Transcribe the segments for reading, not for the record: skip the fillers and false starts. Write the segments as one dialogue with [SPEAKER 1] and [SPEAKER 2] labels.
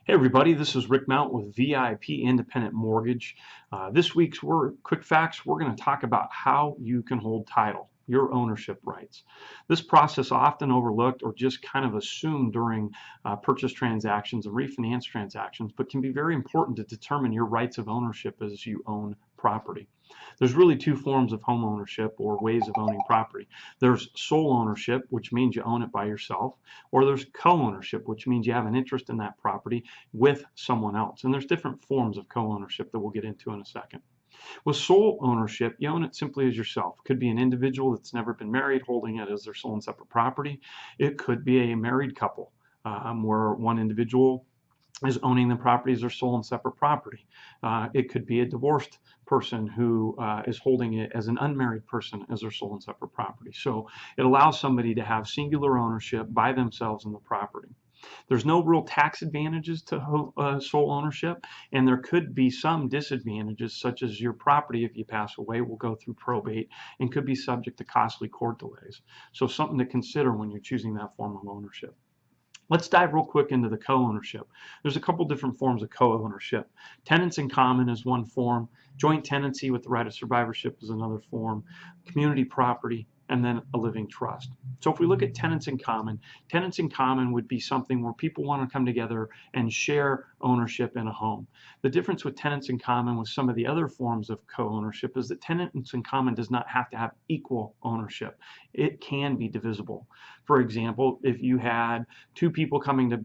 [SPEAKER 1] Hey everybody, this is Rick Mount with V.I.P. Independent Mortgage. This week's quick facts, we're going to talk about how you can hold title, your ownership rights. This process often overlooked or just kind of assumed during purchase transactions and refinance transactions, but can be very important to determine your rights of ownership as you own property. There's really two forms of home ownership or ways of owning property. There's sole ownership, which means you own it by yourself, or there's co-ownership, which means you have an interest in that property with someone else. And there's different forms of co-ownership that we'll get into in a second. With sole ownership, you own it simply as yourself. It could be an individual that's never been married holding it as their sole and separate property. It could be a married couple where one individual is owning the property as their sole and separate property. It could be a divorced person who is holding it as an unmarried person as their sole and separate property. So it allows somebody to have singular ownership by themselves in the property. There's no real tax advantages to sole ownership, and there could be some disadvantages, such as your property, if you pass away, will go through probate and could be subject to costly court delays. So something to consider when you're choosing that form of ownership. Let's dive real quick into the co-ownership. There's a couple different forms of co-ownership. Tenants in common is one form. Joint tenancy with the right of survivorship is another form. Community property, and then a living trust. So if we look at tenants in common would be something where people want to come together and share ownership in a home. The difference with tenants in common with some of the other forms of co-ownership is that tenants in common does not have to have equal ownership. It can be divisible. For example, if you had two people coming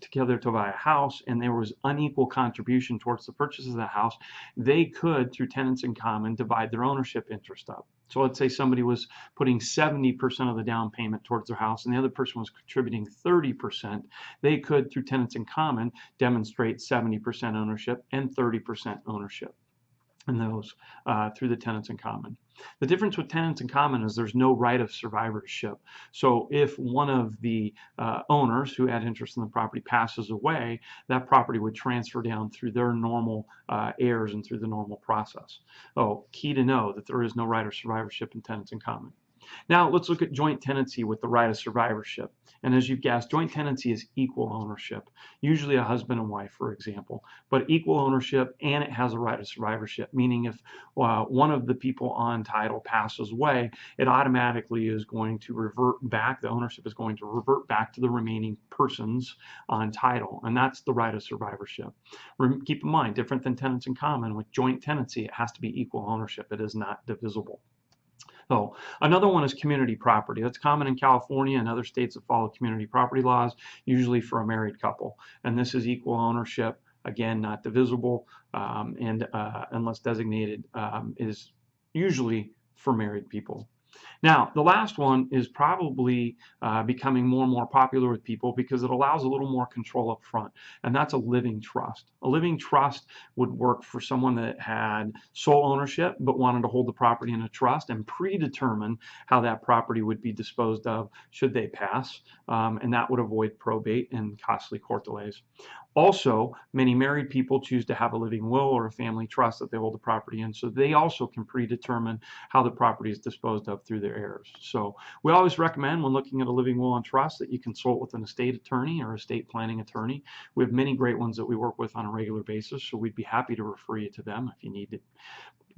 [SPEAKER 1] together to buy a house and there was unequal contribution towards the purchase of the house, they could, through tenants in common, divide their ownership interest up. So let's say somebody was putting 70% of the down payment towards their house and the other person was contributing 30%. They could, through tenants in common, demonstrate 70% ownership and 30% ownership in those through the tenants in common. The difference with tenants in common is there's no right of survivorship. So if one of the owners who had interest in the property passes away, that property would transfer down through their normal heirs and through the normal process. Oh, key to know that there is no right of survivorship in tenants in common. Now let's look at joint tenancy with the right of survivorship. And as you've guessed, joint tenancy is equal ownership, usually a husband and wife, for example, but equal ownership, and it has a right of survivorship, meaning if one of the people on title passes away, it automatically is going to revert back, the ownership is going to revert back to the remaining persons on title, and that's the right of survivorship. Keep in mind, different than tenants in common, with joint tenancy, it has to be equal ownership. It is not divisible. So another one is community property. That's common in California and other states that follow community property laws, usually for a married couple. And this is equal ownership, again, not divisible, and unless designated, is usually for married people. Now, the last one is probably becoming more and more popular with people because it allows a little more control up front, and that's a living trust. A living trust would work for someone that had sole ownership but wanted to hold the property in a trust and predetermine how that property would be disposed of should they pass, and that would avoid probate and costly court delays. Also, many married people choose to have a living will or a family trust that they hold the property in, so they also can predetermine how the property is disposed of through their heirs. So we always recommend when looking at a living will and trust that you consult with an estate attorney or estate planning attorney. We have many great ones that we work with on a regular basis, so we'd be happy to refer you to them if you need it.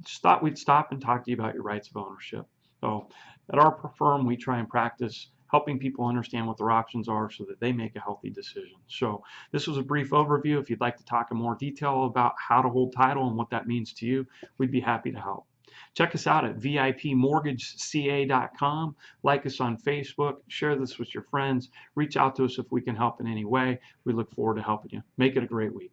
[SPEAKER 1] Just thought we'd stop and talk to you about your rights of ownership. So at our firm, we try and practice helping people understand what their options are so that they make a healthy decision. So this was a brief overview. If you'd like to talk in more detail about how to hold title and what that means to you, we'd be happy to help. Check us out at VIPmortgageCA.com. Like us on Facebook. Share this with your friends. Reach out to us if we can help in any way. We look forward to helping you. Make it a great week.